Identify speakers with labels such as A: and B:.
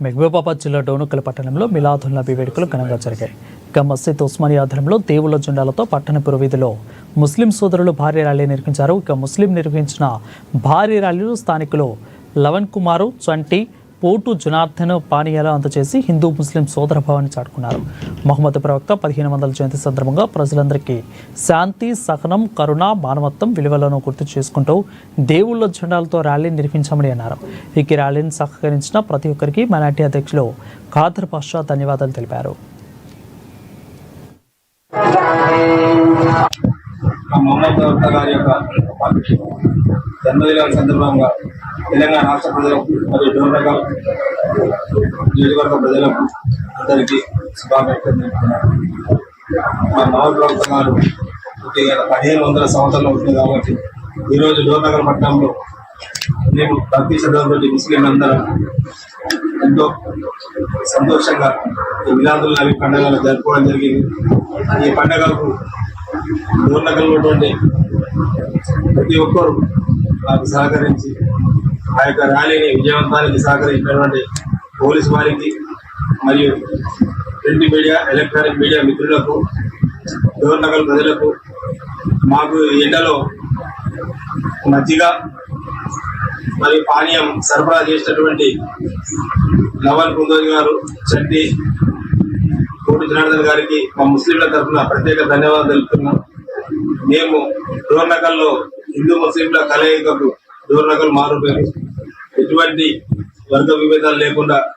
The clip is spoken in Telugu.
A: మహబూబాబాద్ జిల్లా డోనుకల్ పట్టణంలో మిలాదున్ నబీ వేడుకలు ఘనంగా జరిగాయి. ఇక మస్జిద్ ఉస్మానియా ఆధ్వర్యంలో దేవుళ్ల జెండాలతో పట్టణ పురవీధిలో ముస్లిం సోదరులు భారీ ర్యాలీ నిర్వహించారు. ఇక ముస్లిం నిర్వహించిన భారీ ర్యాలీలో స్థానికులు లవన్ కుమారు, చంటి, పోటు జనార్దన్ పానీయాలు అందజేసి హిందూ ముస్లిం సోదర భావాన్ని చాటుకున్నారు. మహమ్మద్ ప్రవక్త 1500 జయంతి సందర్భంగా ప్రజలందరికీ శాంతి, సహనం, కరుణ, మానవత్వం విలువలను గుర్తు చేసుకుంటూ దేవుళ్ల జెండాలతో ర్యాలీ నిర్వహించామని అన్నారు. ఈ ర్యాలీని సహకరించిన ప్రతి ఒక్కరికి మైనార్టీ అధ్యక్షులు ఖాదర్ పాషా ధన్యవాదాలు తెలిపారు.
B: జన్మదినం సందర్భంగా తెలంగాణ రాష్ట్ర ప్రజలకు మరియు డోర్నకల్ నియోజకవర్గ ప్రజలకు అందరికీ శుభాకాంక్షలు తెలుపుతున్నారు. మా నవప్రవక్త గారు 1500 సంవత్సరాలు అవుతుంది కాబట్టి ఈరోజు డోర్నకల్ పట్టణంలో మేము భక్తి శ్రద్ధలతో ముస్లిం అందరం ఎంతో సంతోషంగా ఈ మిలాదుల్ నబీ పండుగలు జరుపుకోవడం జరిగింది. ఈ పండుగలకు డోర్నకల్ ఉన్నటువంటి ప్రతి ఒక్కరు నాకు సహకరించి ఆ యొక్క ర్యాలీని విజయవంతానికి సహకరించినటువంటి పోలీసు వారికి మరియు ప్రింట్ మీడియా, ఎలక్ట్రానిక్ మీడియా మిత్రులకు, డోర్నకల్ ప్రజలకు, మాకు ఎండలో మజ్జిగ మరియు పానీయం సరఫరా చేసినటువంటి లవన్ కుందోజ్ గారు, చంటి, కోటి జనార్దన్ గారికి మా ముస్లింల తరఫున ప్రత్యేక ధన్యవాదాలు తెలుపుతున్నాం. మేము డోర్నకల్లో హిందూ ముస్లింల కలయికకు డోర్నకల్ మారుపేరు. ఎటువంటి వర్గ విభేదాలు లేకుండా